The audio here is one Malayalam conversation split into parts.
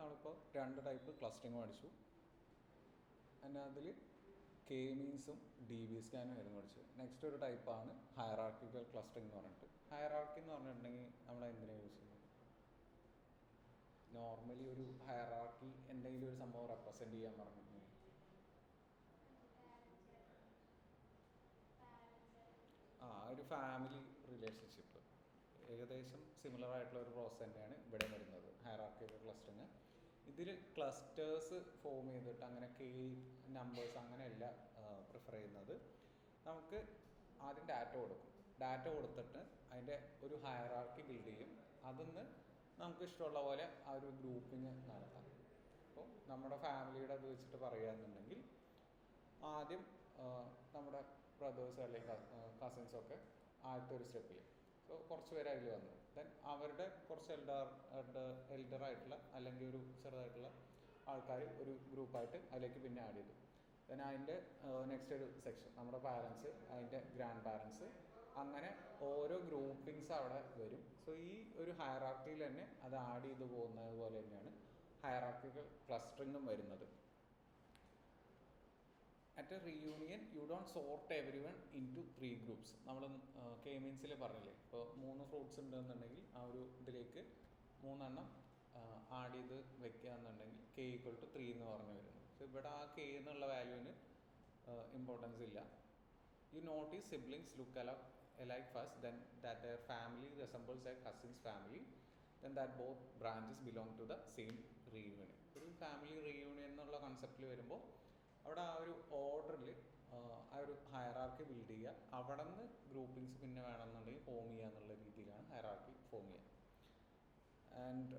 നമ്മളിപ്പോൾ 2 ടൈപ്പ് ക്ലസ്റ്ററിങ് പഠിച്ചു. പിന്നെ അതിൽ കെ മീൻസും ഡി ബി സ്കാനും ആയിരുന്നു പഠിച്ചത്. നെക്സ്റ്റ് ഒരു ടൈപ്പാണ് ഹയറാർക്കിക്കൽ ക്ലസ്റ്ററിങ് എന്ന് പറഞ്ഞിട്ട്. ഹയറാർക്കി എന്ന് പറഞ്ഞിട്ടുണ്ടെങ്കിൽ നമ്മൾ എന്തിനാണ് യൂസ് ചെയ്യുന്നത്? നോർമലി ഒരു ഹയറാർക്കി എന്തെങ്കിലും ഒരു സംഭവം റെപ്രസെൻ്റ് ചെയ്യാൻ പറഞ്ഞിട്ടുണ്ടെങ്കിൽ ഒരു ഫാമിലി റിലേഷൻഷിപ്പ് ഏകദേശം സിമിലർ ആയിട്ടുള്ള ഒരു പ്രോസസ് തന്നെയാണ് ഇവിടെ വരുന്നത് ഹയറാർക്കിക്കൽ ക്ലസ്റ്ററിങ്. ഇതിൽ ക്ലസ്റ്റേഴ്സ് ഫോം ചെയ്തിട്ട് അങ്ങനെ കെ നമ്പേഴ്സ് അങ്ങനെയല്ല പ്രിഫർ ചെയ്യുന്നത്. നമുക്ക് ആദ്യം ഡാറ്റ കൊടുക്കും. ഡാറ്റ കൊടുത്തിട്ട് അതിൻ്റെ ഒരു ഹയറാർക്കി ബിൽഡ് ചെയ്യും. അതിന്ന് നമുക്ക് ഇഷ്ടമുള്ള പോലെ ആ ഒരു ഗ്രൂപ്പിങ് നടത്താം. അപ്പോൾ നമ്മുടെ ഫാമിലിയുടെ അത് വെച്ചിട്ട് പറയുകയാണെന്നുണ്ടെങ്കിൽ ആദ്യം നമ്മുടെ ബ്രദേഴ്സ് അല്ലെങ്കിൽ കസിൻസൊക്കെ ആദ്യത്തെ ഒരു സ്റ്റെപ്പിൽ കുറച്ച് പേര് അതിൽ വന്നു. ദെൻ അവരുടെ കുറച്ച് എൽഡറായിട്ടുള്ള അല്ലെങ്കിൽ ഒരു ചെറുതായിട്ടുള്ള ആൾക്കാർ ഒരു ഗ്രൂപ്പായിട്ട് അതിലേക്ക് പിന്നെ ആഡ് ചെയ്തു. ദെൻ അതിൻ്റെ നെക്സ്റ്റ് ഒരു സെക്ഷൻ നമ്മുടെ പാരൻസ്, അതിൻ്റെ ഗ്രാൻഡ് പാരൻസ്, അങ്ങനെ ഓരോ ഗ്രൂപ്പിങ്സ് അവിടെ വരും. സോ ഈ ഒരു ഹയറാർക്കിയിൽ തന്നെ അത് ആഡ് ചെയ്ത് പോകുന്നത് പോലെ തന്നെയാണ് ഹയറാർക്കിക്കൽ ക്ലസ്റ്ററിങ്ങും വരുന്നത്. At a reunion you don't sort every one into 3 groups. നമ്മൾ കെ മീൻസിൽ പറഞ്ഞില്ലേ, ഇപ്പോൾ 3 ഫ്രൂട്ട്സ് ഉണ്ടെന്നുണ്ടെങ്കിൽ ആ ഒരു ഇതിലേക്ക് 3 എണ്ണം ആഡ് ചെയ്ത് വെക്കുക എന്നുണ്ടെങ്കിൽ കെ ഈക്വൽ ടു 3 എന്ന് പറഞ്ഞു വരുന്നു. സോ ഇവിടെ ആ കെ എന്നുള്ള വാല്യൂവിന് ഇമ്പോർട്ടൻസ് ഇല്ല. You notice siblings look alike first, then that their family resembles their cousin's family, then that both branches belong to the same reunion. ഒരു ഫാമിലി റീയൂണിയൻ എന്നുള്ള കൺസെപ്റ്റിൽ വരുമ്പോൾ അവിടെ ആ ഒരു ഓർഡറിൽ ആ ഒരു ഹയറാർക്കി ബിൽഡ് ചെയ്യുക. അവിടെ നിന്ന് ഗ്രൂപ്പിങ്സ് പിന്നെ വേണമെന്നുണ്ടെങ്കിൽ ഫോം ചെയ്യുക എന്നുള്ള രീതിയിലാണ് ഹയറാർക്കി ഫോം ചെയ്യുക. And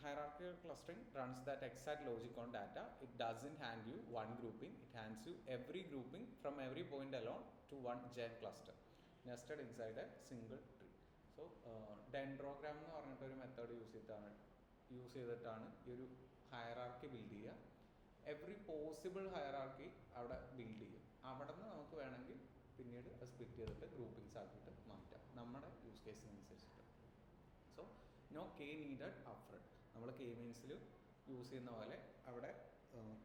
hierarchical clustering runs that exact logic on data. It doesn't hand you one grouping, it hands you every grouping from every point along to one giant cluster nested inside a single tree. So dendrogram എന്ന് പറഞ്ഞിട്ടൊരു മെത്തേഡ് യൂസ് ചെയ്തിട്ടാണ് ഈ ഒരു ഹയറാർക്കി ബിൽഡ് ചെയ്യുക. എവറി പോസിബിൾ ഹയറാർക്കി അവിടെ ബിൽഡ് ചെയ്യും. അവിടെ നിന്ന് നമുക്ക് വേണമെങ്കിൽ പിന്നീട് സ്പ്ലിറ്റ് ചെയ്തിട്ട് ഗ്രൂപ്പിങ്സ് ആക്കിയിട്ട് മാറ്റാം നമ്മുടെ യൂസ് കേസിനനുസരിച്ചിട്ട്. So no K needed upfront. നമ്മൾ കെ മീൻസിൽ യൂസ് ചെയ്യുന്ന പോലെ അവിടെ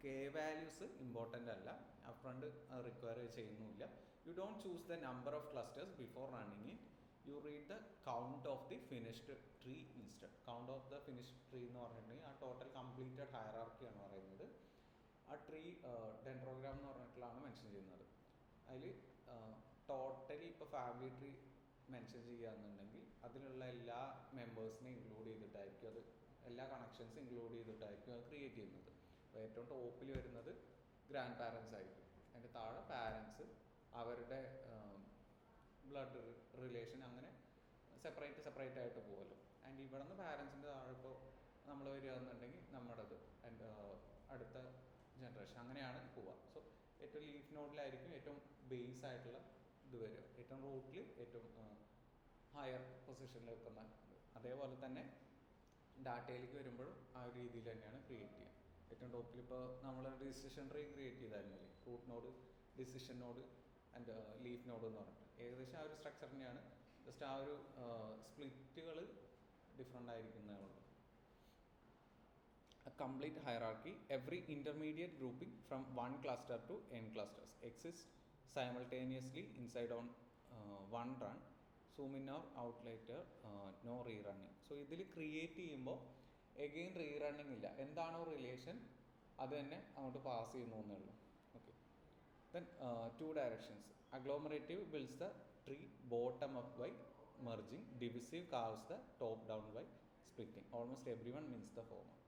കെ വാല്യൂസ് ഇമ്പോർട്ടൻ്റ് അല്ല, അപ്ഫ്രണ്ട് റിക്വയർ ചെയ്യുന്നില്ല. You don't choose the number of clusters before running it, you read the count of the finished tree instead. Count of the finished tree എന്ന് പറഞ്ഞിട്ടുണ്ടെങ്കിൽ ആ ടോട്ടൽ കംപ്ലീറ്റഡ് ഹയറാർക്കിയാണ് പറയുന്നത്. ആ ട്രീ ഡെൻഡ്രോഗ്രാം എന്ന് പറഞ്ഞിട്ടുള്ളതാണ് മെൻഷൻ ചെയ്യുന്നത്. അതിൽ ടോട്ടലി ഇപ്പോൾ ഫാമിലി ട്രീ മെൻഷൻ ചെയ്യുകയെന്നുണ്ടെങ്കിൽ അതിലുള്ള എല്ലാ മെമ്പേഴ്സിനെയും ഇൻക്ലൂഡ് ചെയ്തിട്ടായിരിക്കും, അത് എല്ലാ കണക്ഷൻസും ഇൻക്ലൂഡ് ചെയ്തിട്ടായിരിക്കും അത് ക്രിയേറ്റ് ചെയ്യുന്നത്. അപ്പോൾ ഏറ്റവും ടോപ്പിൽ വരുന്നത് ഗ്രാൻഡ് പാരൻസ് ആയിരിക്കും. അതിൻ്റെ താഴെ പാരൻസ്, അവരുടെ ബ്ലഡ് റിലേഷൻ, അങ്ങനെ സെപ്പറേറ്റ് ആയിട്ട് പോകുമല്ലോ. ആൻഡ് ഇവിടെ നിന്ന് പാരൻസിൻ്റെ താഴെ ഇപ്പോൾ നമ്മൾ വരികയെന്നുണ്ടെങ്കിൽ നമ്മുടേത് അടുത്ത ജനറേഷൻ, അങ്ങനെയാണ് പോവുക. സോ ഏറ്റവും ലീഫ് നോഡിലായിരിക്കും ഏറ്റവും ബേസ് ആയിട്ടുള്ള ഇത് വരിക, ഏറ്റവും റൂട്ടിൽ ഏറ്റവും ഹയർ പൊസിഷനിൽ വെക്കുന്ന. അതേപോലെ തന്നെ ഡാറ്റയിലേക്ക് വരുമ്പോഴും ആ ഒരു രീതിയിൽ തന്നെയാണ് ക്രിയേറ്റ് ചെയ്യുക. ഏറ്റവും ടോപ്പിൽ ഇപ്പോൾ നമ്മൾ ഡിസിഷൻ ട്രീ ക്രിയേറ്റ് ചെയ്തായിരുന്നില്ലേ, root node, decision node and leaf node എന്ന് പറഞ്ഞിട്ട് ഏകദേശം ആ ഒരു സ്ട്രക്ചർ തന്നെയാണ്. ജസ്റ്റ് ആ ഒരു സ്പ്ലിറ്റുകൾ ഡിഫറെൻ്റ് ആയിരിക്കുന്നേ ഉള്ളൂ. A complete hierarchy, every intermediate grouping from one cluster to n clusters exists simultaneously inside on one run. Zoom in or out later, no rerunning. So ഇതിൽ ക്രിയേറ്റ് ചെയ്യുമ്പോൾ എഗെയിൻ റീറണ്ണിങ് ഇല്ല. എന്താണോ റിലേഷൻ അത് തന്നെ അങ്ങോട്ട് പാസ് ചെയ്യുന്നു എന്നേ ഉള്ളൂ. Okay. Then 2 directions. Agglomerative builds the tree bottom up by merging. Divisive carves the top down by splitting. Almost everyone means the former.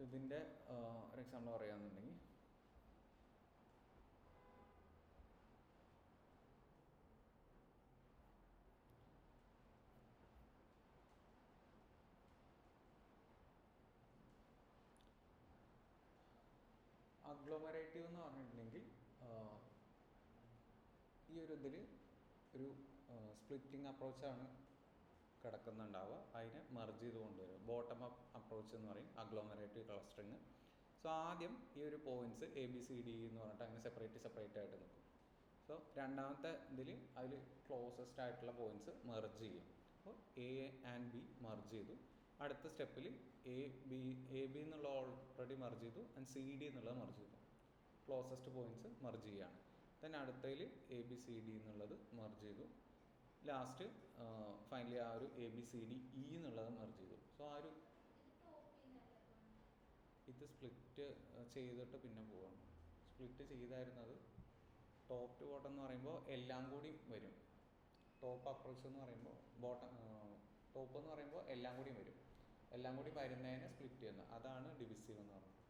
ഇതിൻ്റെ ഒരു എക്സാമ്പിൾ പറയുകയാണെന്നുണ്ടെങ്കിൽ അഗ്ലോമറേറ്റീവ് എന്ന് പറഞ്ഞിട്ടുണ്ടെങ്കിൽ ഈ ഒരു ഇതിൽ ഒരു സ്പ്ലിറ്റിംഗ് അപ്രോച്ചാണ് കിടക്കുന്നുണ്ടാവുക, അതിനെ മെർജ് ചെയ്ത് കൊണ്ടുവരും. ബോട്ടം അപ്പ് അപ്രോച്ച് എന്ന് പറയും അഗ്ലോമറേറ്റീവ് ക്ലസ്റ്ററിങ്. സോ ആദ്യം ഈ ഒരു പോയിൻറ്റ്സ് ABCD എന്ന് പറഞ്ഞിട്ട് അങ്ങനെ സെപ്പറേറ്റ് ആയിട്ട് നിൽക്കും. സോ രണ്ടാമത്തെ ഇതിൽ അതിൽ ക്ലോസസ്റ്റ് ആയിട്ടുള്ള പോയിൻറ്റ്സ് മെർജ് ചെയ്യും. അപ്പോൾ A and B മെർജ് ചെയ്തു. അടുത്ത സ്റ്റെപ്പിൽ എ ബി എന്നുള്ള ഓൾറെഡി മർജ് ചെയ്തു ആൻഡ് സി ഡി എന്നുള്ളത് മർജ് ചെയ്തു. ക്ലോസസ്റ്റ് പോയിന്റ്സ് മർജ് ചെയ്യുകയാണ്. ദെൻ അടുത്തതിൽ എ ബി സി ഡി എന്നുള്ളത് മർജ് ചെയ്തു. ലാസ്റ്റ് ഫൈനലി ആ ഒരു A B C D E എന്നുള്ളത് മർജ് ചെയ്തു. സോ ആ ഒരു ഇത് സ്പ്ലിറ്റ് ചെയ്തിട്ട് പിന്നെ പോവാണ്. സ്പ്ലിറ്റ് ചെയ്തായിരുന്നത് ടോപ്പ് ടു ബോട്ടം എന്ന് പറയുമ്പോൾ എല്ലാം കൂടി വരും. ടോപ്പ് അപ്രോച്ച് എന്ന് പറയുമ്പോൾ ടോപ്പ് എന്ന് പറയുമ്പോൾ എല്ലാം കൂടി വരും. എല്ലാം കൂടി വരുന്നതിനെ സ്പ്ലിറ്റ് ചെയ്യുന്നത്, അതാണ് ഡിവിസീവ് എന്ന് പറയുന്നത്.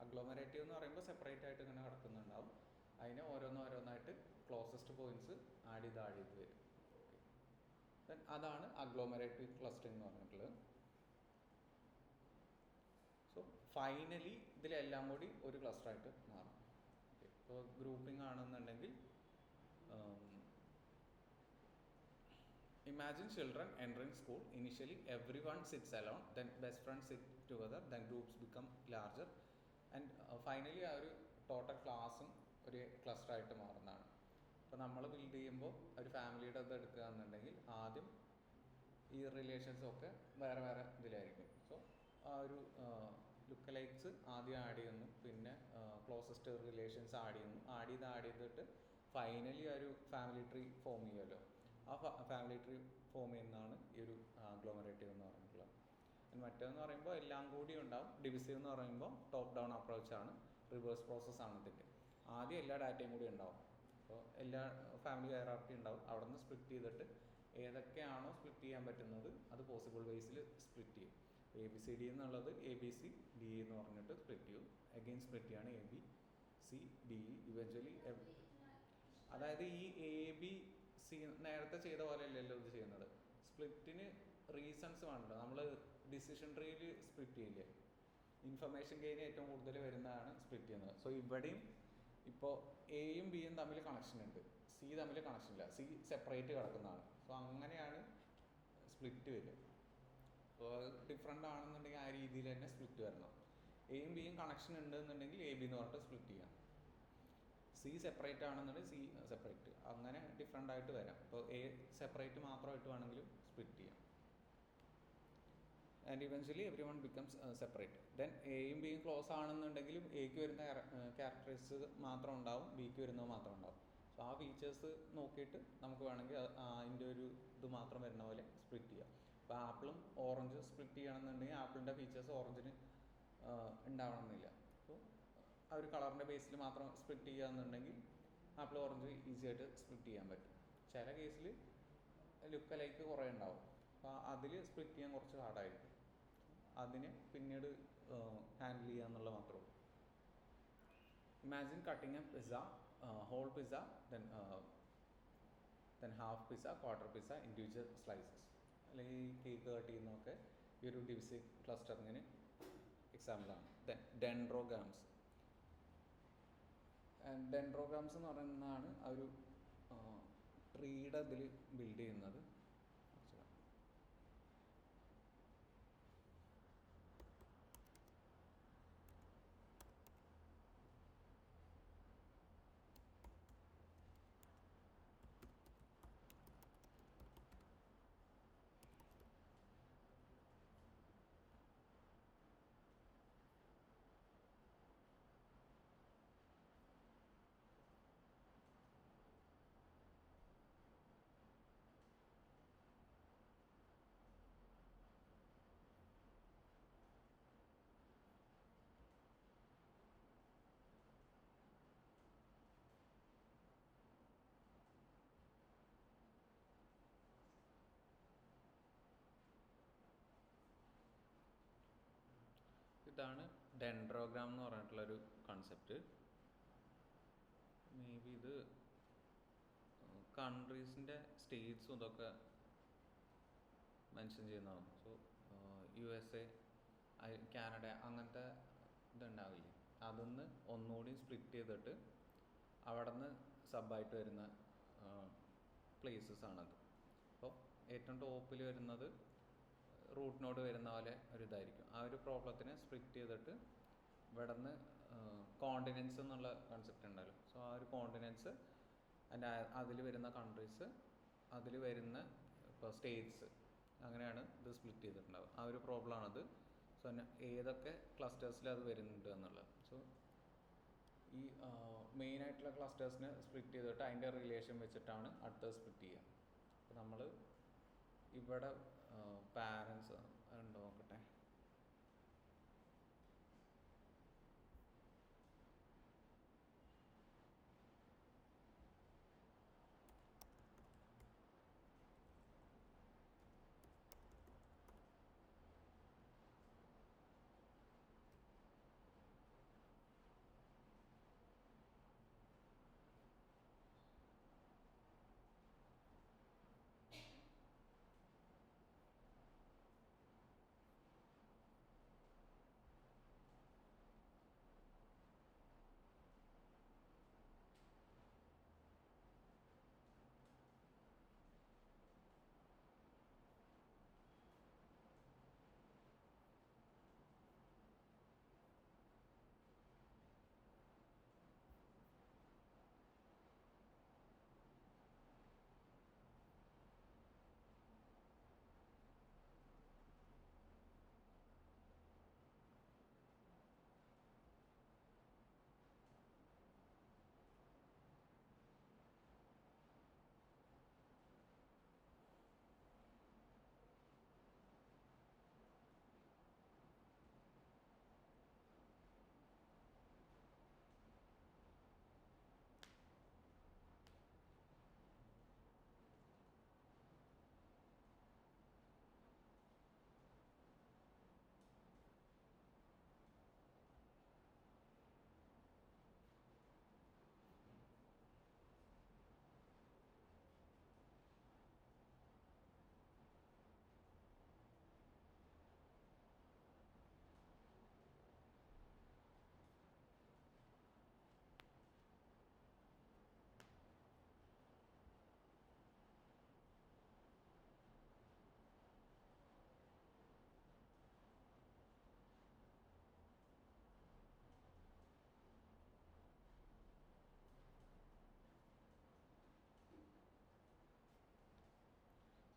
അഗ്ലോമറേറ്റീവ് എന്ന് പറയുമ്പോൾ സെപ്പറേറ്റ് ആയിട്ട് ഇങ്ങനെ കിടക്കുന്നുണ്ടാവും. അതിനെ ഓരോന്നായിട്ട് ക്ലോസസ്റ്റ് പോയിന്റ്സ് ആഡ് ചെയ്ത് വരും. ദെൻ അതാണ് അഗ്ലോമറേറ്റീവ് ക്ലസ്റ്ററിംഗ് എന്ന് പറഞ്ഞിട്ടുള്ളത്. സോ ഫൈനലി ഇതിലെല്ലാം കൂടി ഒരു ക്ലസ്റ്ററായിട്ട് മാറും. ഇപ്പോൾ ഗ്രൂപ്പിംഗ് ആണെന്നുണ്ടെങ്കിൽ imagine children entering school. Initially everyone sits alone, then best friends sit together, then groups become larger and finally ആ ഒരു ടോട്ടൽ ക്ലാസ്സും ഒരു ക്ലസ്റ്ററായിട്ട് മാറുന്നതാണ്. അപ്പോൾ നമ്മൾ ബിൽഡ് ചെയ്യുമ്പോൾ ഒരു ഫാമിലിയുടെ ഇത് എടുക്കുക എന്നുണ്ടെങ്കിൽ ആദ്യം ഈ റിലേഷൻസൊക്കെ വേറെ വേറെ ഇതിലായിരിക്കും. സോ ആ ഒരു ലുക്ക് ലൈക്സ് ആദ്യം ആഡ് ചെയ്യുന്നു, പിന്നെ ക്ലോസസ്റ്റ് റിലേഷൻസ് ആഡ് ചെയ്തിട്ട് ഫൈനലി ഒരു ഫാമിലി ട്രീ ഫോം ചെയ്യുമല്ലോ. ആ ഫാമിലി ട്രീ ഫോം ചെയ്യുന്നതാണ് ഈ ഒരു അഗ്ലോമറേറ്റീവ് എന്ന് പറഞ്ഞിട്ടുള്ളത്. മറ്റേതെന്ന് പറയുമ്പോൾ എല്ലാം കൂടി ഉണ്ടാവും. ഡിവിസീവ് എന്ന് പറയുമ്പോൾ ടോപ്പ് ഡൗൺ അപ്രോച്ചാണ്, റിവേഴ്സ് പ്രോസസ്സാണ് ഇതിൻ്റെ. ആദ്യം എല്ലാ ഡാറ്റയും കൂടി ഉണ്ടാവും. അപ്പോൾ എല്ലാ ഫാമിലി ഹയറാർക്കി ഉണ്ടാവും. അവിടെ നിന്ന് സ്പ്ലിറ്റ് ചെയ്തിട്ട് ഏതൊക്കെയാണോ സ്പ്ലിറ്റ് ചെയ്യാൻ പറ്റുന്നത് അത് പോസിബിൾ വേസിൽ സ്പ്ലിറ്റ് ചെയ്യും. എ ബി സി ഡി എന്നുള്ളത് എ ബി സി ഡി എന്ന് പറഞ്ഞിട്ട് സ്പ്ലിറ്റ് ചെയ്യും. അഗെയിൻ സ്പ്ലിറ്റ് ചെയ്യാണ് A B C D eventually. അതായത് ഈ എ ബി സി നേരത്തെ ചെയ്ത പോലെ അല്ലല്ലോ ഇത് ചെയ്യുന്നത്. സ്പ്ലിറ്റിന് റീസൺസ് വേണ്ടല്ലോ. നമ്മൾ ഡിസിഷൻ ട്രീയിൽ സ്പ്ലിറ്റ് ചെയ്യില്ലേ, ഇൻഫർമേഷൻ ഗെയിൻ ഏറ്റവും കൂടുതൽ വരുന്നതാണ് സ്പ്ലിറ്റ് ചെയ്യുന്നത്. സോ ഇവിടെയും ഇപ്പോൾ എയും ബിയും തമ്മിൽ കണക്ഷൻ ഉണ്ട്, സി തമ്മിൽ കണക്ഷൻ ഇല്ല, സി സെപ്പറേറ്റ് കിടക്കുന്നതാണ്. സോ അങ്ങനെയാണ് സ്പ്ലിറ്റ് വരിക. അപ്പോൾ ഡിഫറെൻ്റ് ആണെന്നുണ്ടെങ്കിൽ ആ രീതിയിൽ തന്നെ സ്പ്ലിറ്റ് വരണം. എയും ബിയും കണക്ഷൻ ഉണ്ട് എന്നുണ്ടെങ്കിൽ എ ബി എന്ന് പറഞ്ഞിട്ട് സ്പ്ലിറ്റ് ചെയ്യാം. സി സെപ്പറേറ്റ് ആണെന്നുണ്ടെങ്കിൽ സി സെപ്പറേറ്റ്, അങ്ങനെ ഡിഫറെൻ്റ് ആയിട്ട് വരാം. ഇപ്പോൾ എ സെപ്പറേറ്റ് മാത്രമായിട്ട് വേണമെങ്കിലും സ്പ്ലിറ്റ് ചെയ്യാം. And eventually every one becomes separate. Then എയും ബിയും ക്ലോസ് ആണെന്നുണ്ടെങ്കിലും എക്ക് വരുന്ന ക്യാരക്ടറിസ്റ്റിക്സ് മാത്രം ഉണ്ടാവും, ബിക്ക് വരുന്നത് മാത്രം ഉണ്ടാവും. സോ ആ ഫീച്ചേഴ്സ് നോക്കിയിട്ട് നമുക്ക് വേണമെങ്കിൽ അതിൻ്റെ ഒരു ഇത് മാത്രം വരുന്ന പോലെ സ്പ്ലിറ്റ് ചെയ്യാം. ഇപ്പോൾ ആപ്പിളും ഓറഞ്ചും സ്പ്ലിറ്റ് ചെയ്യണമെന്നുണ്ടെങ്കിൽ ആപ്പിളിൻ്റെ ഫീച്ചേഴ്സ് ഓറഞ്ചിന് ഉണ്ടാവണമെന്നില്ല. അപ്പോൾ ആ ഒരു കളറിൻ്റെ ബേസിൽ മാത്രം സ്പ്ലിറ്റ് ചെയ്യുകയെന്നുണ്ടെങ്കിൽ ആപ്പിൾ ഓറഞ്ച് ഈസി ആയിട്ട് സ്പ്ലിറ്റ് ചെയ്യാൻ പറ്റും. ചില കേസിൽ ലുക്ക് ലൈക്ക് കുറേ ഉണ്ടാവും. അപ്പോൾ അതിൽ സ്പ്ലിറ്റ് ചെയ്യാൻ കുറച്ച് ഹാർഡായിരിക്കും. അതിനെ പിന്നീട് ഹാൻഡിൽ ചെയ്യുക എന്നുള്ളത് മാത്രമേ ഉള്ളൂ. Imagine cutting a pizza, whole pizza, then half pizza, quarter pizza, individual slices. അല്ലെങ്കിൽ കേക്ക് കട്ട് ചെയ്യുന്നതൊക്കെ ഈ ഒരു ഡിവിസീവ് ക്ലസ്റ്ററിങ്ങിന് എക്സാമ്പിളാണ്. ദെൻ ഡെൻഡ്രോഗ്രാംസ്. ഡെൻഡ്രോഗ്രാംസ് എന്ന് പറയുന്നതാണ് ആ ഒരു ട്രീയുടെ ഇതിൽ ബിൽഡ് ചെയ്യുന്നത്. ഇതാണ് ഡെൻഡ്രോഗ്രാം എന്ന് പറഞ്ഞിട്ടുള്ളൊരു കൺസെപ്റ്റ്. മേ ബി ഇത് കൺട്രീസിൻ്റെ സ്റ്റേറ്റ്സും ഇതൊക്കെ മെൻഷൻ ചെയ്യുന്നതാണ്. സോ USA, കാനഡ അങ്ങനത്തെ ഇതുണ്ടാവില്ലേ, അതൊന്ന് ഒന്നുകൂടി സ്പ്ലിറ്റ് ചെയ്തിട്ട് അവിടെ നിന്ന് സബായിട്ട് വരുന്ന പ്ലേസസ് ആണത്. അപ്പോൾ ഏറ്റവും ടോപ്പിൽ വരുന്നത് റൂട്ടിനോട് വരുന്ന പോലെ ഒരു ഇതായിരിക്കും. ആ ഒരു പ്രോബ്ലത്തിനെ സ്പ്ലിറ്റ് ചെയ്തിട്ട് ഇവിടെ നിന്ന് കോണ്ടിനെൻസ് എന്നുള്ള കൺസെപ്റ്റ് ഉണ്ടല്ലോ. സോ ആ ഒരു കോണ്ടിനെൻസ് അതിൽ വരുന്ന കൺട്രീസ്, അതിൽ വരുന്ന ഇപ്പോൾ സ്റ്റേറ്റ്സ്, അങ്ങനെയാണ് ഇത് സ്പ്ലിറ്റ് ചെയ്തിട്ടുണ്ടാവുക. ആ ഒരു പ്രോബ്ലമാണത്. സോ ഏതൊക്കെ ക്ലസ്റ്റേഴ്സിൽ അത് വരുന്നുണ്ട് എന്നുള്ളത്. സോ ഈ മെയിനായിട്ടുള്ള ക്ലസ്റ്റേഴ്സിനെ സ്പ്ലിറ്റ് ചെയ്തിട്ട് അതിൻ്റെ റിലേഷൻ വെച്ചിട്ടാണ് അടുത്തത് സ്പ്ലിറ്റ് ചെയ്യുക. അപ്പോൾ നമ്മൾ ഇവിടെ പാരൻസ് ഉണ്ടോ നോക്കട്ടെ.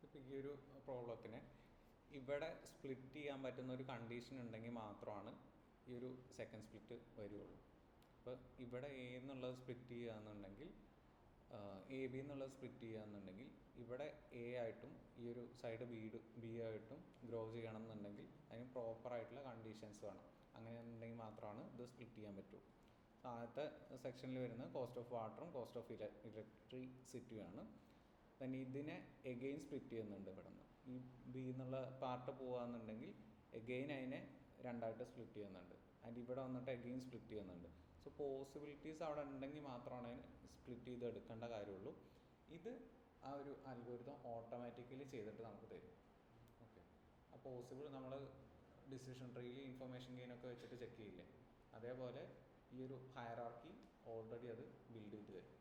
ഇപ്പോൾ ഈ ഒരു പ്രോബ്ലത്തിന് ഇവിടെ സ്പ്ലിറ്റ് ചെയ്യാൻ പറ്റുന്ന ഒരു കണ്ടീഷൻ ഉണ്ടെങ്കിൽ മാത്രമാണ് ഈ ഒരു സെക്കൻഡ് സ്പ്ലിറ്റ് വരികയുള്ളൂ. അപ്പോൾ ഇവിടെ എ എന്നുള്ളത് സ്പ്ലിറ്റ് ചെയ്യുകയെന്നുണ്ടെങ്കിൽ എ ബി എന്നുള്ളത് സ്പ്ലിറ്റ് ചെയ്യുകയെന്നുണ്ടെങ്കിൽ ഇവിടെ എ ആയിട്ടും ഈ ഒരു സൈഡ് ബി ആയിട്ടും ഗ്രോ ചെയ്യണം എന്നുണ്ടെങ്കിൽ അതിന് പ്രോപ്പറായിട്ടുള്ള കണ്ടീഷൻസ് വേണം. അങ്ങനെയാണെന്നുണ്ടെങ്കിൽ മാത്രമാണ് ഇത് സ്പ്ലിറ്റ് ചെയ്യാൻ പറ്റൂ. ആദ്യത്തെ സെക്ഷനിൽ വരുന്ന കോസ്റ്റ് ഓഫ് വാട്ടറും കോസ്റ്റ് ഓഫ് ഇലക്ട്രിസിറ്റിയുമാണ്. തന്നെ ഇതിനെ എഗെയിൻ സ്പ്ലിറ്റ് ചെയ്യുന്നുണ്ട് ഇവിടെ നിന്ന്. ഈ ബി എന്നുള്ള പാർട്ട് പോകുകയെന്നുണ്ടെങ്കിൽ എഗെയിൻ അതിനെ രണ്ടായിട്ട് സ്പ്ലിറ്റ് ചെയ്യുന്നുണ്ട്. ആൻഡ് ഇവിടെ വന്നിട്ട് എഗെയിൻ സ്പ്ലിറ്റ് ചെയ്യുന്നുണ്ട്. സോ പോസിബിലിറ്റീസ് അവിടെ ഉണ്ടെങ്കിൽ മാത്രമാണ് അതിന് സ്പ്ലിറ്റ് ചെയ്ത് എടുക്കേണ്ട കാര്യമുള്ളൂ. ഇത് ആ ഒരു അൽഗോരിതം ഓട്ടോമാറ്റിക്കലി ചെയ്തിട്ട് നമുക്ക് തരും. ഓക്കെ, ആ പോസിബിൾ നമ്മൾ ഡിസിഷൻ ട്രീയിൽ ഇൻഫർമേഷൻ ഗെയിനൊക്കെ വെച്ചിട്ട് ചെക്ക് ചെയ്യില്ലേ, അതേപോലെ ഈ ഒരു ഹയറാർക്കി ഓൾറെഡി അത് ബിൽഡ് ചെയ്ത് തരും.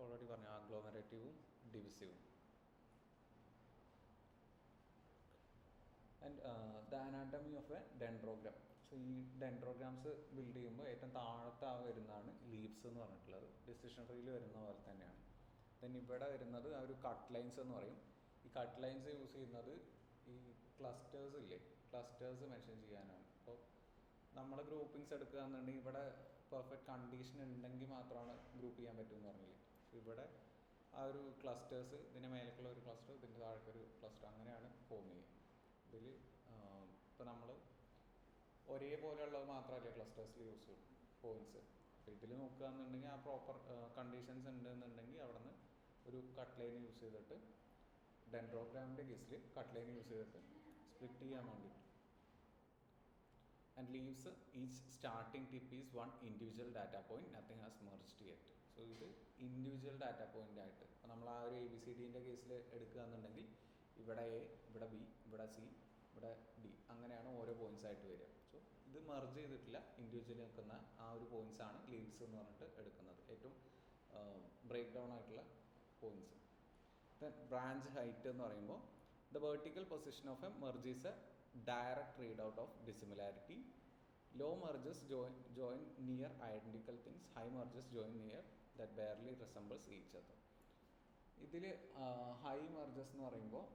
ഓൾറെഡി പറഞ്ഞു അഗ്ലോമറേറ്റീവും ഡിവിസീവും. And the anatomy of a dendrogram. So ഈ ഡെൻഡ്രോഗ്രാംസ് ബിൽഡ് ചെയ്യുമ്പോൾ ഏറ്റവും താഴത്തെ വരുന്നതാണ് ലീവ്സ് എന്ന് പറഞ്ഞിട്ടുള്ളത്. ഡിസിഷൻ ട്രീയിൽ വരുന്ന പോലെ തന്നെയാണ്. ദെൻ ഇവിടെ വരുന്നത് ആ ഒരു കട്ട് ലൈൻസ് എന്ന് പറയും. ഈ കട്ട് ലൈൻസ് യൂസ് ചെയ്യുന്നത് ഈ ക്ലസ്റ്റേഴ്സ് ഇല്ലേ, ക്ലസ്റ്റേഴ്സ് മെൻഷൻ ചെയ്യാനാണ്. അപ്പോൾ നമ്മൾ ഗ്രൂപ്പിങ്സ് എടുക്കുകയെന്നുണ്ടെങ്കിൽ ഇവിടെ പെർഫെക്റ്റ് കണ്ടീഷൻ ഉണ്ടെങ്കിൽ മാത്രമാണ് ഗ്രൂപ്പ് ചെയ്യാൻ പറ്റുമെന്ന് പറഞ്ഞില്ലേ. ഇവിടെ ആ ഒരു ക്ലസ്റ്റേഴ്സ്, ഇതിൻ്റെ മേലേക്കുള്ള ഒരു ക്ലസ്റ്റർ, ഇതിൻ്റെ താഴേക്കൊരു ക്ലസ്റ്റർ, അങ്ങനെയാണ് ഫോം ചെയ്യുക. ഇതിൽ ഇപ്പോൾ നമ്മൾ ഒരേപോലെയുള്ളത് മാത്രമല്ലേ ക്ലസ്റ്റേഴ്സിൽ യൂസ് ചെയ്യും പോയിൻറ്റ്സ്. അപ്പോൾ ഇതിൽ നോക്കുകയെന്നുണ്ടെങ്കിൽ ആ പ്രോപ്പർ കണ്ടീഷൻസ് ഉണ്ടെന്നുണ്ടെങ്കിൽ അവിടെ നിന്ന് ഒരു കട്ട് ലൈൻ യൂസ് ചെയ്തിട്ട്, ഡെൻഡ്രോഗ്രാമിൻ്റെ കേസിൽ കട്ട് ലൈൻ യൂസ് ചെയ്തിട്ട് സ്പ്ലിറ്റ് ചെയ്യാൻ വേണ്ടിയിട്ട്. And leaves each starting tip is one individual data point, nothing has merged yet. So ഇത് ഇൻഡിവിജ്വൽ ഡാറ്റ പോയിൻ്റ് ആയിട്ട്, അപ്പോൾ നമ്മൾ ആ ഒരു ABCDൻ്റെ കേസിൽ എടുക്കുകയെന്നുണ്ടെങ്കിൽ ഇവിടെ എ, ഇവിടെ ബി, ഇവിടെ സി, ഇവിടെ ഡി, അങ്ങനെയാണ് ഓരോ പോയിൻറ്റ്സ് ആയിട്ട് വരിക. സോ ഇത് മെർജ് ചെയ്തിട്ടില്ല, ഇൻഡിവിജ്വലി നിൽക്കുന്ന ആ ഒരു പോയിൻറ്റ്സ് ആണ് ലീവ്സ് എന്ന് പറഞ്ഞിട്ട് എടുക്കുന്നത്, ഏറ്റവും ബ്രേക്ക് ഡൗൺ ആയിട്ടുള്ള പോയിൻറ്റ്സ്. ദെൻ ബ്രാഞ്ച് ഹൈറ്റ് എന്ന് പറയുമ്പോൾ the vertical position of A merge is A direct readout of dissimilarity. Low merges join near identical things. High merges join near that barely resembles each other. ഇതിൽ ഹൈ മെർജസ് എന്ന് പറയുമ്പോൾ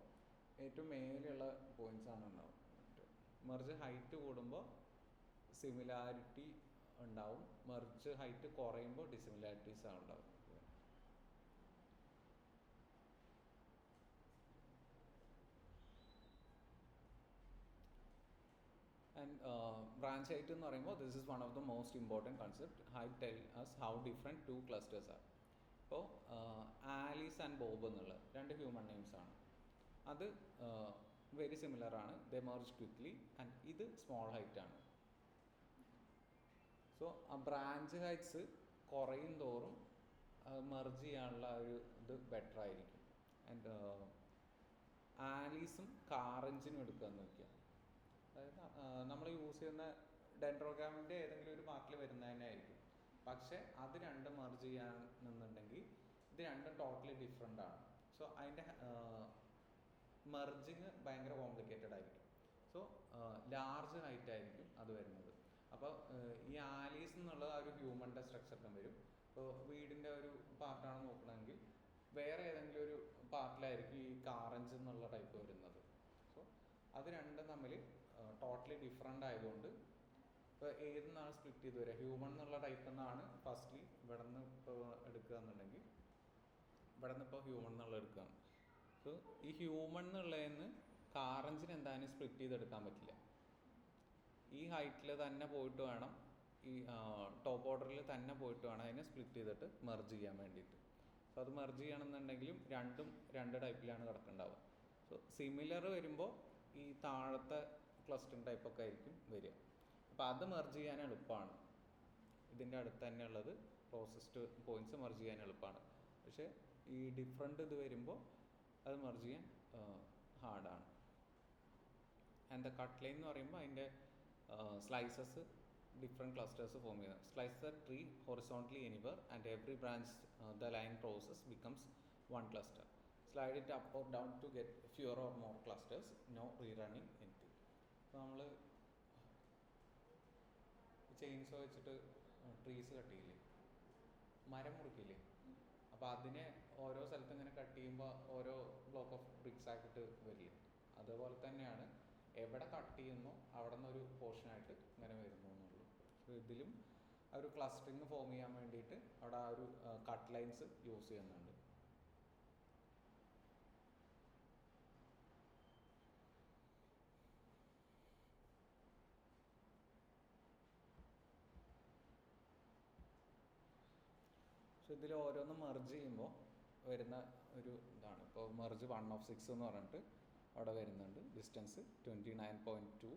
ഏറ്റവും മേലെയുള്ള പോയിന്റ്സ് ആണ് ഉണ്ടാവും. മെർജ് ഹൈറ്റ് കൂടുമ്പോൾ സിമിലാരിറ്റി ഉണ്ടാവും, മെർജ് ഹൈറ്റ് കുറയുമ്പോൾ ഡിസിമിലാരിറ്റീസ് ആണ് ഉണ്ടാവും. ആൻഡ് ബ്രാഞ്ച് ഹൈറ്റ് എന്ന് പറയുമ്പോൾ this is one of the most important concept. Height tell us how different two clusters are. ഇപ്പോൾ ആലീസ് ആൻഡ് ബോബ് എന്നുള്ള രണ്ട് ഹ്യൂമൻ നെയിംസ് ആണ്. അത് വെരി സിമിലർ ആണ്, ദേ മെർജ് ക്വിക്ക്ലി. ആൻഡ് ഇത് സ്മോൾ ഹൈറ്റ് ആണ്. സോ ആ ബ്രാഞ്ച് ഹൈറ്റ്സ് കുറയും തോറും മെർജ് ചെയ്യാനുള്ള ഒരു ഇത് ബെറ്റർ ആയിരിക്കും. ആൻഡ് ആലീസും കാറഞ്ചിനും എടുക്കുകയെന്ന് വയ്ക്കുക. അതായത് നമ്മൾ യൂസ് ചെയ്യുന്ന ഡെൻഡ്രോഗ്രാമിൻ്റെ ഏതെങ്കിലും ഒരു പാർട്ടിൽ വരുന്നതന്നെ ആയിരിക്കും. പക്ഷേ അത് രണ്ടും മെർജ് ചെയ്യാന്നുണ്ടെങ്കിൽ ഇത് രണ്ടും ടോട്ടലി ഡിഫറെൻ്റ് ആണ്. സോ അതിൻ്റെ മെർജിങ് ഭയങ്കര കോംപ്ലിക്കേറ്റഡ് ആയിരിക്കും. സോ ലാർജ് ഹൈറ്റ് ആയിരിക്കും അത് വരുന്നത്. അപ്പോൾ ഈ ആലീസ് എന്നുള്ള ആ ഒരു ഹ്യൂമൻ്റെ സ്ട്രക്ചറിലും വരും. ഇപ്പോൾ വീടിൻ്റെ ഒരു പാർട്ടാണ് നോക്കണമെങ്കിൽ വേറെ ഏതെങ്കിലും ഒരു പാർട്ടിലായിരിക്കും ഈ കാറഞ്ച് എന്നുള്ള ടൈപ്പ് വരുന്നത്. സോ അത് രണ്ടും തമ്മിൽ ടോട്ടലി ഡിഫറെൻ്റ് ആയതുകൊണ്ട് ഇപ്പോൾ ഏതെന്നാണ് സ്പ്ലിറ്റ് ചെയ്ത് വരിക, ഹ്യൂമൺ എന്നുള്ള ടൈപ്പിൽ നിന്നാണ് ഫസ്റ്റ്ലി ഇവിടെ നിന്ന് ഇപ്പോൾ എടുക്കുക എന്നുണ്ടെങ്കിൽ ഇവിടെ നിന്ന് ഇപ്പോൾ ഹ്യൂമൺ എന്നുള്ള എടുക്കുകയാണ്. സോ ഈ ഹ്യൂമൺ എന്നുള്ളതിന് കാറഞ്ചിന് എന്തായാലും സ്പ്ലിറ്റ് ചെയ്തെടുക്കാൻ പറ്റില്ല. ഈ ഹൈറ്റിൽ തന്നെ പോയിട്ട് വേണം, ഈ ടോപ്പ് ഓർഡറിൽ തന്നെ പോയിട്ട് വേണം അതിനെ സ്പ്ലിറ്റ് ചെയ്തിട്ട് മെർജ് ചെയ്യാൻ വേണ്ടിയിട്ട്. സോ അത് മെർജ് ചെയ്യണമെന്നുണ്ടെങ്കിലും രണ്ടും രണ്ട് ടൈപ്പിലാണ് കിടക്കുന്നുണ്ടാവുക. സോ സിമിലർ വരുമ്പോൾ ഈ താഴത്തെ ക്ലസ്റ്ററിങ് ടൈപ്പൊക്കെ ആയിരിക്കും വരിക. അപ്പോൾ അത് മെർജ് ചെയ്യാൻ എളുപ്പമാണ്. ഇതിൻ്റെ അടുത്ത് തന്നെ ഉള്ളത് ക്ലോസസ്റ്റ് പോയിൻറ്റ്സ് മെർജ് ചെയ്യാൻ എളുപ്പമാണ്. പക്ഷേ ഈ ഡിഫറെൻ്റ് ഇത് വരുമ്പോൾ അത് മെർജ് ചെയ്യാൻ ഹാർഡാണ്. ആൻഡ് ദ കട്ട് ലൈൻ എന്ന് പറയുമ്പോൾ അതിൻ്റെ സ്ലൈസസ് ഡിഫറെൻറ്റ് ക്ലസ്റ്റേഴ്സ് ഫോം ചെയ്യുന്നത്. Slice the tree horizontally anywhere and every branch the line crosses becomes one cluster. Slide it up or down to get fewer or more clusters. No rerunning anything. അപ്പോൾ നമ്മൾ ചെയിൻസോ വെച്ചിട്ട് ട്രീസ് കട്ട് ചെയ്യില്ലേ, മരം മുറിക്കില്ലേ, അപ്പോൾ അതിനെ ഓരോ സ്ഥലത്ത് ഇങ്ങനെ കട്ട് ചെയ്യുമ്പോൾ ഓരോ ബ്ലോക്ക് ഓഫ് ബ്രിക്സ് ആക്കിയിട്ട് വരില്ലേ. അതുപോലെ തന്നെയാണ് എവിടെ കട്ട് ചെയ്യുന്നോ അവിടെ നിന്നൊരു പോർഷനായിട്ട് ഇങ്ങനെ വരുന്നു എന്നുള്ളൂ. സോ ഇതിലും ആ ഒരു ക്ലസ്റ്ററിങ് ഫോം ചെയ്യാൻ വേണ്ടിയിട്ട് അവിടെ ആ ഒരു കട്ട് ലൈൻസ് യൂസ് ചെയ്യുന്നുണ്ട്. സോ ഇതിൽ ഓരോന്നും മെർജ് ചെയ്യുമ്പോൾ വരുന്ന ഒരു ഇതാണ്. ഇപ്പോൾ മെർജ് 1/6 എന്ന് പറഞ്ഞിട്ട് അവിടെ വരുന്നുണ്ട്. Distance 29.2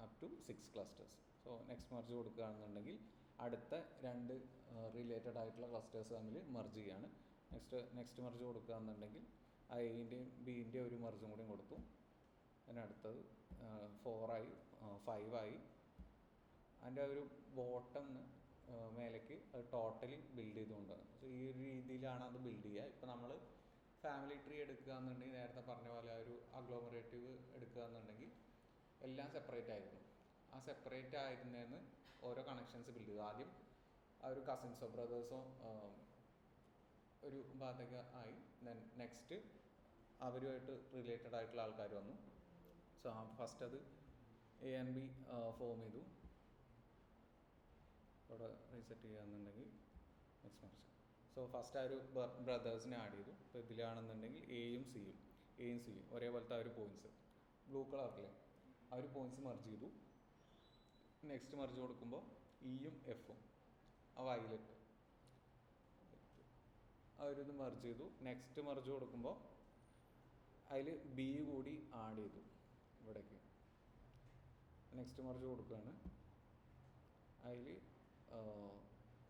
up to 6 clusters. So next merge കൊടുക്കുകയാണെന്നുണ്ടെങ്കിൽ അടുത്ത രണ്ട് റിലേറ്റഡ് ആയിട്ടുള്ള ക്ലസ്റ്റേഴ്സ് തമ്മിൽ മെർജ് ചെയ്യാണ്. നെക്സ്റ്റ് മെർജ് കൊടുക്കുകയാണെന്നുണ്ടെങ്കിൽ എൻ്റെയും ബീൻ്റെയും ഒരു മെർജും കൂടി കൊടുത്തു. അതിനടുത്തത് 4 ആയി 5 ആയി. അതിൻ്റെ ഒരു ബോട്ടം മേലേക്ക് അത് ടോട്ടലി ബിൽഡ് ചെയ്തുകൊണ്ടാണ്. സോ ഈ ഒരു രീതിയിലാണ് അത് ബിൽഡ് ചെയ്യുക. ഇപ്പോൾ നമ്മൾ ഫാമിലി ട്രീ എടുക്കുക എന്നുണ്ടെങ്കിൽ നേരത്തെ പറഞ്ഞ പോലെ ഒരു അഗ്ലോമറേറ്റീവ് എടുക്കുക എന്നുണ്ടെങ്കിൽ എല്ലാം സെപ്പറേറ്റ് ആയിരുന്നു. ആ സെപ്പറേറ്റ് ആയിരുന്നതെന്ന് ഓരോ കണക്ഷൻസ് ബിൽഡ് ചെയ്തു. ആദ്യം ആ ഒരു കസിൻസോ ബ്രദേഴ്സോ ഒരു ഭാഗത്തേക്ക് ആയി. ദെൻ നെക്സ്റ്റ് അവരുമായിട്ട് റിലേറ്റഡ് ആയിട്ടുള്ള ആൾക്കാർ വന്നു. സോ ഫസ്റ്റ് അത് എ ആൻഡ് ബി ഫോം ചെയ്തു. അവിടെ റീസെറ്റ് ചെയ്യുകയെന്നുണ്ടെങ്കിൽ നെക്സ്റ്റ് മെർജ്. സോ ഫസ്റ്റ് ആ ഒരു ബ്രദേഴ്സിനെ ആഡ് ചെയ്തു. ഇപ്പോൾ ഇതിലാണെന്നുണ്ടെങ്കിൽ എയും സിയും ഒരേപോലത്തെ ആ ഒരു പോയിൻറ്റ്സ് ബ്ലൂ കളറിലെ ആ ഒരു പോയിൻറ്റ്സ് മെർജ് ചെയ്തു. നെക്സ്റ്റ് മെർജ് കൊടുക്കുമ്പോൾ ഇയും എഫും ആ വയലറ്റ് ആ ഒരു ഇത് മെർജ് ചെയ്തു. നെക്സ്റ്റ് മെർജ് കൊടുക്കുമ്പോൾ അതിൽ ബി കൂടി ആഡ് ചെയ്തു ഇവിടേക്ക്. നെക്സ്റ്റ് മെർജ് കൊടുക്കുകയാണ്. അതിൽ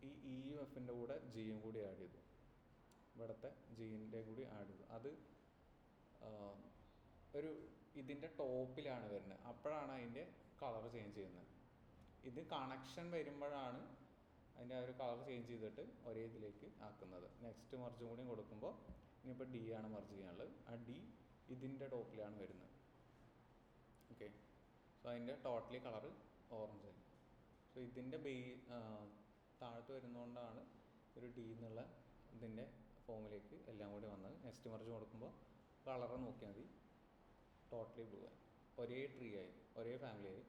ഈ ഇയും എഫിൻ്റെ കൂടെ ജിയും കൂടി ആഡ് ചെയ്തു. ഇവിടുത്തെ ജിൻ്റെ കൂടി ആഡ് ചെയ്തു. അത് ഒരു ഇതിൻ്റെ ടോപ്പിലാണ് വരുന്നത്. അപ്പോഴാണ് അതിൻ്റെ കളർ ചേഞ്ച് ചെയ്യുന്നത്. ഇത് കണക്ഷൻ വരുമ്പോഴാണ് അതിൻ്റെ ആ ഒരു കളർ ചേഞ്ച് ചെയ്തിട്ട് ഒരേ ഇതിലേക്ക് ആക്കുന്നത്. നെക്സ്റ്റ് മെർജും കൂടി കൊടുക്കുമ്പോൾ ഇനിയിപ്പോൾ ഡി ആണ് മെർജ് ചെയ്യാനുള്ളത്. ആ ഡി ഇതിൻ്റെ ടോപ്പിലാണ് വരുന്നത്. ഓക്കെ, സോ അതിൻ്റെ ടോട്ടലി കളറ് ഓറഞ്ച് ആയി. സോ ഇതിൻ്റെ താഴത്ത് വരുന്നതുകൊണ്ടാണ് ഒരു ഡി എന്നുള്ള ഇതിൻ്റെ ഫോമിലേക്ക് എല്ലാം കൂടി വന്നത്. നെക്സ്റ്റ് മെർജ് കൊടുക്കുമ്പോൾ കളറ് നോക്കിയാൽ മതി, ടോട്ടലി ബ്ലൂ ആയി, ഒരേ ട്രീ ആയി, ഒരേ ഫാമിലി ആയി,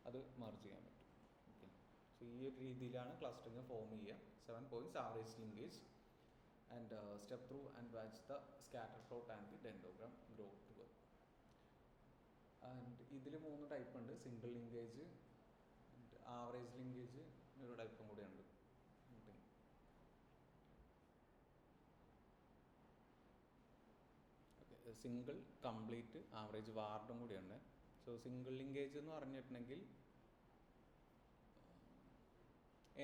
അത് മെർജ് ചെയ്യാൻ പറ്റും. ഓക്കെ, സോ ഈ ഒരു രീതിയിലാണ് ക്ലസ്റ്ററിങ് ഫോം ചെയ്യുക. 7 points average linkage and step through and watch the scatter plot and the ഡെൻഡോഗ്രാം grow together. And ഇതിൽ 3 ടൈപ്പ് ഉണ്ട്. സിംഗിൾ ലിങ്കേജ്, ആവറേജ് ലിങ്കേജ്, ഒരു ടൈപ്പും കൂടെ ഉണ്ട്. സിംഗിൾ, കംപ്ലീറ്റ്, ആവറേജ്, വാർഡും കൂടിയുണ്ട്. സോ സിംഗിൾ ലിങ്കേജ് എന്ന് പറഞ്ഞിട്ടുണ്ടെങ്കിൽ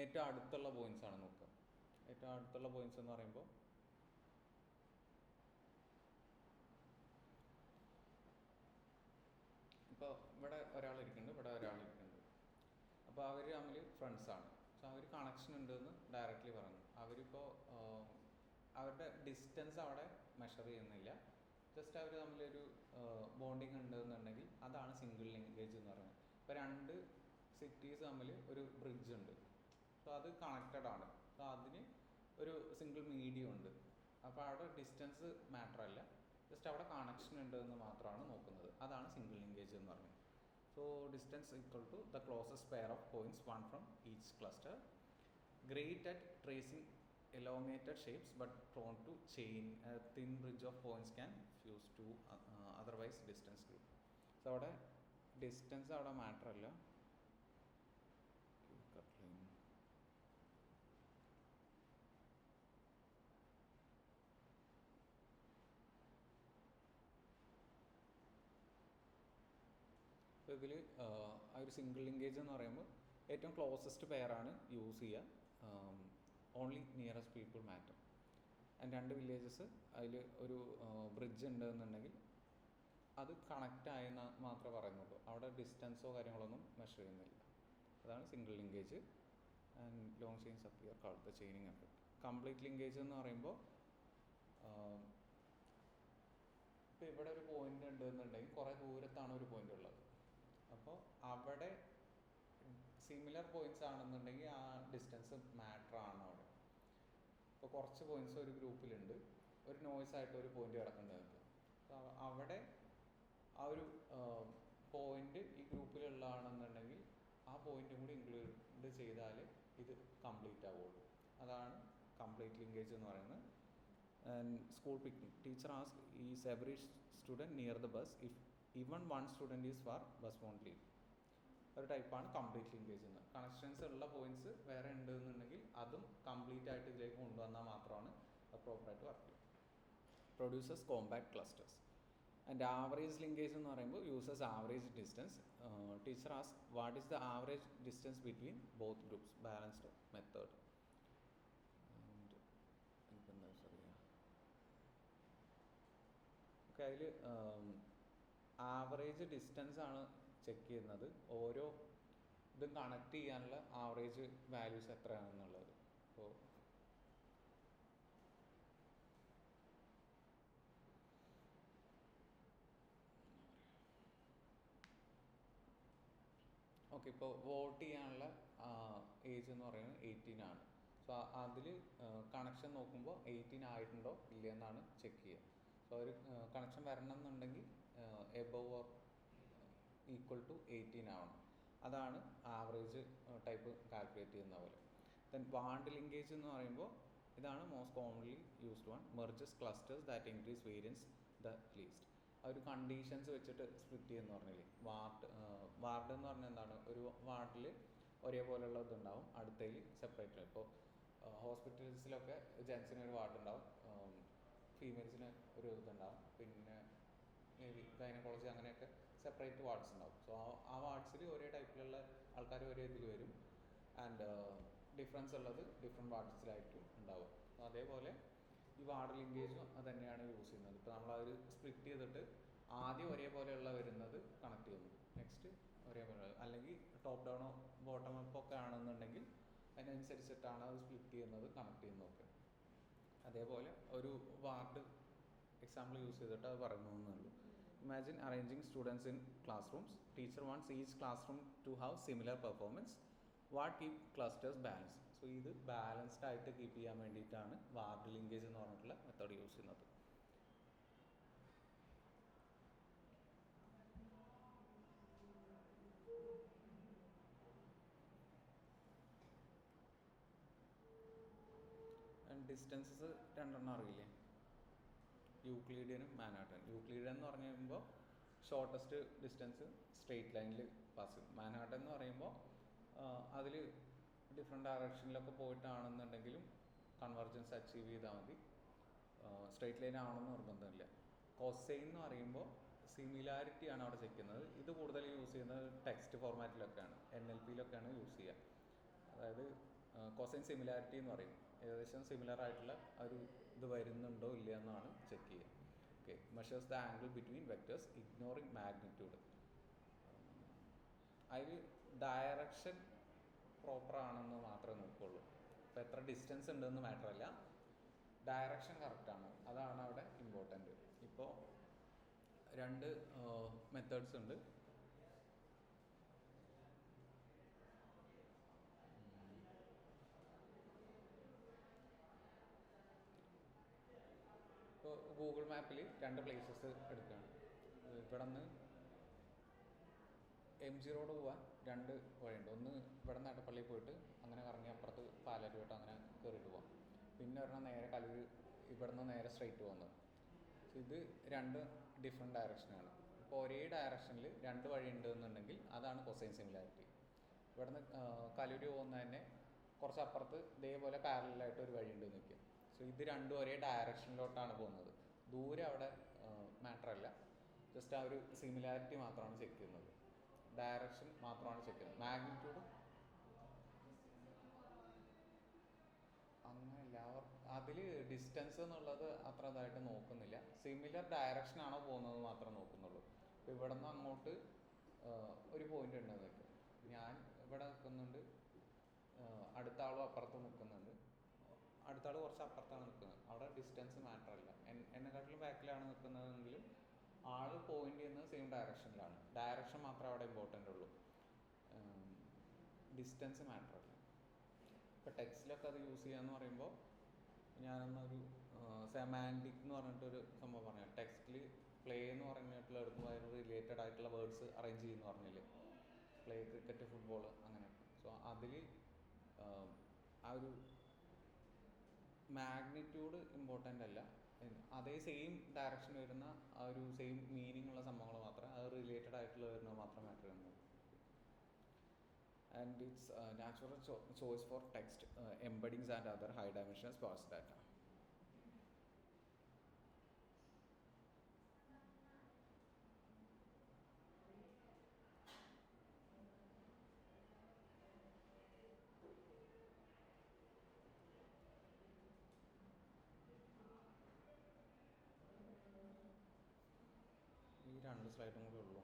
ഏറ്റവും അടുത്തുള്ള പോയിന്റ്സ് ആണ് നോക്കുക. ഏറ്റവും അടുത്തുള്ള പോയിന്റ്സ് എന്ന് പറയുമ്പോൾ ഇപ്പോൾ ഇവിടെ ഒരാളിരിക്കുന്നുണ്ട്, ഇവിടെ ഒരാളിരിക്കുന്നുണ്ട്. അപ്പോൾ അവർ തമ്മിൽ ഫ്രണ്ട്സാണ്. സോ അവർ കണക്ഷൻ ഉണ്ടെന്ന് ഡയറക്റ്റ്ലി പറഞ്ഞു. അവരിപ്പോൾ അവരുടെ ഡിസ്റ്റൻസ് അവിടെ മെഷർ ചെയ്യുന്നില്ല, ജസ്റ്റ് അവർ തമ്മിലൊരു ബോണ്ടിങ് ഉണ്ടെന്നുണ്ടെങ്കിൽ അതാണ് സിംഗിൾ ലിങ്കേജ് എന്ന് പറയുന്നത്. ഇപ്പോൾ 2 സിറ്റീസ് തമ്മിൽ ഒരു ബ്രിഡ്ജ് ഉണ്ട്, സോ അത് കണക്റ്റഡ് ആണ്. സോ അതിന് ഒരു സിംഗിൾ മീഡിയം ഉണ്ട്. അപ്പോൾ അവിടെ ഡിസ്റ്റൻസ് മാറ്റർ അല്ല, ജസ്റ്റ് അവിടെ കണക്ഷൻ ഉണ്ട് എന്ന് മാത്രമാണ് നോക്കുന്നത്. അതാണ് സിംഗിൾ ലിങ്കേജ് എന്ന് പറയുന്നത്. So distance equal to the closest pair of points one from each cluster. Great at tracing elongated shapes but prone to chain. A thin bridge of points can fuse to otherwise distance group. So അവിടെ ഡിസ്റ്റൻസ് അവിടെ മാറ്റർ അല്ല. അപ്പോൾ ഇതിൽ ആ ഒരു സിംഗിൾ ലിങ്കേജ് എന്ന് പറയുമ്പോൾ ഏറ്റവും ക്ലോസസ്റ്റ് പെയറാണ് യൂസ് ചെയ്യുക. Only nearest people matter. And 2 villages അതിൽ ഒരു ബ്രിഡ്ജ് ഉണ്ട് എന്നുണ്ടെങ്കിൽ അത് കണക്റ്റ് ആയെന്ന് മാത്രമേ പറയുന്നുള്ളൂ. അവിടെ ഡിസ്റ്റൻസോ കാര്യങ്ങളൊന്നും മെഷർ ചെയ്യുന്നില്ല. അതാണ് single linkage. And long chains appear called the chaining effect. Complete linkage എന്ന് പറയുമ്പോൾ ഇപ്പോൾ ഇവിടെ ഒരു പോയിന്റ് ഉണ്ട് എന്നുണ്ടെങ്കിൽ കുറേ ദൂരത്താണ് ഒരു പോയിന്റ് ഉള്ളത്. അപ്പോൾ അവിടെ സിമിലർ പോയിന്റ്സ് ആണെന്നുണ്ടെങ്കിൽ ആ ഡിസ്റ്റൻസ് മാറ്റർ ആണ് അവിടെ. ഇപ്പോൾ കുറച്ച് പോയിന്റ്സ് ഒരു ഗ്രൂപ്പിലുണ്ട്, ഒരു നോയ്സ് ആയിട്ട് ഒരു പോയിന്റ് കിടക്കേണ്ടത്. അപ്പോൾ അവിടെ ആ ഒരു പോയിന്റ് ഈ ഗ്രൂപ്പിലുള്ളതാണെന്നുണ്ടെങ്കിൽ ആ പോയിന്റും കൂടി ഇൻക്ലൂഡ് ചെയ്താൽ ഇത് കംപ്ലീറ്റ് ആവുള്ളൂ. അതാണ് കംപ്ലീറ്റ് ലിങ്കേജ് എന്ന് പറയുന്നത്. And school picnic, teacher ask is every student near the bus, if even 1 student is far bus won't leave. ഒരു ടൈപ്പാണ് കംപ്ലീറ്റ് ലിങ്കേജ് എന്ന്. കണക്ഷൻസ് ഉള്ള പോയിന്റ്സ് വേറെ ഉണ്ട് എന്നുണ്ടെങ്കിൽ അതും കംപ്ലീറ്റ് ആയിട്ട് ഇതിലേക്ക് കൊണ്ടുവന്നാൽ മാത്രമാണ് അത് പ്രോപ്പറായിട്ട് വർക്ക് ചെയ്യും. Produces compact clusters. And average linkage എന്ന് പറയുമ്പോൾ uses average distance. Teacher ask what is the average distance between both groups, balanced method. എനിക്കെന്താ അറിയാം, ഓക്കെ. അതിൽ ആവറേജ് ഡിസ്റ്റൻസ് ആണ് ചെക്ക് ചെയ്യുന്നത്. ഓരോ ഇതും കണക്ട് ചെയ്യാനുള്ള ആവറേജ് വാല്യൂസ് എത്രയാണെന്നുള്ളത്. അപ്പോൾ ഓക്കെ, ഇപ്പോൾ വോട്ട് ചെയ്യാനുള്ള ഏജ് എന്ന് പറയുന്നത് 18 ആണ്. സോ അതിൽ കണക്ഷൻ നോക്കുമ്പോൾ 18 ആയിട്ടുണ്ടോ ഇല്ലയെന്നാണ് ചെക്ക് ചെയ്യുക. സോ ഒരു കണക്ഷൻ വരണം എന്നുണ്ടെങ്കിൽ എബവ് ഓർ ഈക്വൽ ടു 18 ആവണം. അതാണ് ആവറേജ് ടൈപ്പ് കാൽക്കുലേറ്റ് ചെയ്യുന്ന പോലെ. ദെൻ വാർഡ് ലിങ്കേജ് എന്ന് പറയുമ്പോൾ ഇതാണ് most commonly used one. Merges clusters that increase variance the least. ആ ഒരു കണ്ടീഷൻസ് വെച്ചിട്ട് സ്പ്ലിറ്റ് ചെയ്യുമെന്ന് പറഞ്ഞില്ലേ. വാർഡ് എന്ന് പറഞ്ഞാൽ എന്താണ്, ഒരു വാർഡിൽ ഒരേപോലെയുള്ള ഇതുണ്ടാവും, അടുത്തതിൽ സെപ്പറേറ്റ്. ഇപ്പോൾ ഹോസ്പിറ്റൽസിലൊക്കെ ജെൻസിന് ഒരു വാർഡ് ഉണ്ടാവും, ഫീമെയിൽസിന് ഒരു ഇതുണ്ടാവും, പിന്നെ ഗൈനക്കോളജി അങ്ങനെയൊക്കെ സെപ്പറേറ്റ് വാർഡ്സ് ഉണ്ടാവും. സോ ആ വാർഡ്സിൽ ഒരേ ടൈപ്പിലുള്ള ആൾക്കാർ ഒരേ ഇതിൽ വരും. ആൻഡ് ഡിഫറൻസ് ഉള്ളത് ഡിഫറെൻറ്റ് വാർഡ്സിലായിട്ടും ഉണ്ടാവും. അപ്പോൾ അതേപോലെ ഈ വാർഡ് ലിങ്കേജും അത് തന്നെയാണ് യൂസ് ചെയ്യുന്നത്. ഇപ്പോൾ നമ്മളത് സ്പ്ലിറ്റ് ചെയ്തിട്ട് ആദ്യം ഒരേപോലെയുള്ള വരുന്നത് കണക്ട് ചെയ്യുന്നു, നെക്സ്റ്റ് ഒരേപോലെ, അല്ലെങ്കിൽ ടോപ്പ് ഡൗണോ ബോട്ടം അപ്പ് ഒക്കെ ആണെന്നുണ്ടെങ്കിൽ അതിനനുസരിച്ചിട്ടാണ് അത് സ്പ്ലിറ്റ് ചെയ്യുന്നത്, കണക്ട് ചെയ്യുന്നതൊക്കെ. അതേപോലെ ഒരു വാർഡ് എക്സാമ്പിൾ യൂസ് ചെയ്തിട്ട് അത് പറയുന്നതെന്നുള്ളൂ. Imagine arranging students in classrooms. Teacher wants each classroom to have similar performance. What keep clusters balanced? So ഇത് ബാലൻസ്ഡ് ആയിട്ട് കീപ്പ് ചെയ്യാൻ വേണ്ടിയിട്ടാണ് വാർഡ് ലിങ്കേജ് എന്ന് പറഞ്ഞിട്ടുള്ള മെത്തേഡ് യൂസ് ചെയ്യുന്നത്. ഡിസ്റ്റൻസസ് രണ്ടെണ്ണം അറിയില്ലേ, യൂക്ലീഡിയനും മാൻഹാട്ടൻ. യൂക്ലീഡിയൻ എന്ന് പറഞ്ഞു കഴിയുമ്പോൾ ഷോർട്ടസ്റ്റ് ഡിസ്റ്റൻസ് സ്ട്രെയിറ്റ് ലൈനിൽ പാസ് ചെയ്യും. മാൻഹാട്ടൻ എന്ന് പറയുമ്പോൾ അതിൽ ഡിഫറെൻറ്റ് ഡയറക്ഷനിലൊക്കെ പോയിട്ടാണെന്നുണ്ടെങ്കിലും കൺവർജൻസ് അച്ചീവ് ചെയ്താൽ മതി, സ്ട്രെയിറ്റ് ലൈൻ ആവണമെന്ന് നിർബന്ധമില്ല. കൊസൈൻ എന്ന് പറയുമ്പോൾ സിമിലാരിറ്റിയാണ് അവിടെ ചെക്ക് ചെയ്യുന്നത്. ഇത് കൂടുതൽ യൂസ് ചെയ്യുന്നത് ടെക്സ്റ്റ് ഫോർമാറ്റിലൊക്കെയാണ്, NLPയിലൊക്കെയാണ് യൂസ് ചെയ്യുക. അതായത് കൊസൈൻ സിമിലാരിറ്റി എന്ന് പറയും, ഏകദേശം സിമിലർ ആയിട്ടുള്ള ഒരു ഇത് വരുന്നുണ്ടോ ഇല്ല എന്നാണ് ചെക്ക് ചെയ്യുക. Okay, measures the angle between vectors ignoring magnitude. അതിൽ ഡയറക്ഷൻ പ്രോപ്പർ ആണെന്ന് മാത്രമേ നോക്കുള്ളൂ. ഇപ്പോൾ എത്ര ഡിസ്റ്റൻസ് ഉണ്ടെന്ന് മാറ്റർ അല്ല, ഡയറക്ഷൻ കറക്റ്റാണ്, അതാണ് അവിടെ ഇമ്പോർട്ടൻറ്റ്. ഇപ്പോൾ രണ്ട് മെത്തേഡ്സ് ഉണ്ട്. ഇപ്പോൾ ഗൂഗിൾ മാപ്പിൽ രണ്ട് പ്ലേസസ് എടുക്കുകയാണ്. ഇവിടെ നിന്ന് MG റോഡ് പോകാൻ രണ്ട് വഴിയുണ്ട്. ഒന്ന് ഇവിടെ നിന്ന് അട്ടപ്പള്ളിയിൽ പോയിട്ട് അങ്ങനെ കറങ്ങി അപ്പുറത്ത് പാലാരിവട്ടം അങ്ങനെ കയറിയിട്ട് പോകാം. പിന്നെ ഒരെണ്ണം നേരെ കലൂർ, ഇവിടെ നിന്ന് നേരെ സ്ട്രെയിറ്റ് പോകുന്നത്. ഇത് രണ്ട് ഡിഫറെൻറ്റ് ഡയറക്ഷനാണ്. ഇപ്പോൾ ഒരേ ഡയറക്ഷനിൽ രണ്ട് വഴി ഉണ്ട് എന്നുണ്ടെങ്കിൽ അതാണ് കൊസൈൻ സിമിലാരിറ്റി. ഇവിടെ നിന്ന് കലൂർ പോകുന്ന തന്നെ കുറച്ച് അപ്പുറത്ത് ഇതേപോലെ പാരലായിട്ട് ഒരു വഴി ഉണ്ട് നിൽക്കുക. സോ ഇത് രണ്ടും ഒരേ ഡയറക്ഷനിലോട്ടാണ് പോകുന്നത്. ദൂരം അവിടെ മാറ്ററല്ല, ജസ്റ്റ് ആ ഒരു സിമിലാരിറ്റി മാത്രമാണ് ചെക്ക് ചെയ്യുന്നത്, ഡയറക്ഷൻ മാത്രമാണ് ചെക്ക് ചെയ്യുന്നത്. മാഗ്നിറ്റ്യൂഡ് അങ്ങനെയല്ല, അതിൽ ഡിസ്റ്റൻസ് എന്നുള്ളത് അത്ര ഇതായിട്ട് നോക്കുന്നില്ല, സിമിലർ ഡയറക്ഷനാണോ പോകുന്നത് മാത്രമേ നോക്കുന്നുള്ളൂ. ഇപ്പോൾ ഇവിടെ നിന്ന് അങ്ങോട്ട് ഒരു പോയിന്റ് ഉണ്ടെന്ന് വെക്കും, ഞാൻ ഇവിടെ നിൽക്കുന്നുണ്ട്, അടുത്ത ആളും അപ്പുറത്ത് നിൽക്കുന്നുണ്ട്, അടുത്ത ആൾ കുറച്ച് അപ്പുറത്താണ് നിൽക്കുന്നത്, അവിടെ ഡിസ്റ്റൻസ് മാറ്റർ അല്ല. എന്നെക്കാട്ടിലും ബാക്കിലാണ് നിൽക്കുന്നതെങ്കിലും ആൾ പോയിന്റ് ചെയ്യുന്നത് സെയിം ഡയറക്ഷനിലാണ്, ഡയറക്ഷൻ മാത്രമേ അവിടെ ഇമ്പോർട്ടൻ്റ് ഉള്ളൂ, ഡിസ്റ്റൻസ് മാറ്റർ അല്ല. ഇപ്പോൾ ടെക്സ്റ്റിലൊക്കെ അത് യൂസ് ചെയ്യാന്ന് പറയുമ്പോൾ ഞാനൊന്നൊരു സെമാൻറ്റിക് എന്ന് പറഞ്ഞിട്ടൊരു സംഭവം പറഞ്ഞു. ടെക്സ്റ്റിൽ പ്ലേ എന്ന് പറഞ്ഞിട്ടുള്ള എടുക്കുമ്പോൾ റിലേറ്റഡ് ആയിട്ടുള്ള വേർഡ്സ് അറേഞ്ച് ചെയ്യുമെന്ന് പറഞ്ഞില്ലേ, പ്ലേ, ക്രിക്കറ്റ്, ഫുട്ബോൾ അങ്ങനെ. സോ അതിൽ ആ ഒരു മാഗ്നിറ്റ്യൂഡ് ഇമ്പോർട്ടൻ്റ് അല്ല, അതേ സെയിം ഡയറക്ഷൻ വരുന്ന ആ ഒരു സെയിം മീനിങ് ഉള്ള സംഭവങ്ങൾ മാത്രമേ, അത് റിലേറ്റഡ് ആയിട്ടുള്ള വരുന്നത് മാത്രം മാറ്റർ ചെയ്യുന്നുള്ളൂ. And it's natural choice for text embeddings and other high dimensional sparse data. ഈ രണ്ട് സ്ലൈഡും കൂടെ ഉള്ളൂ.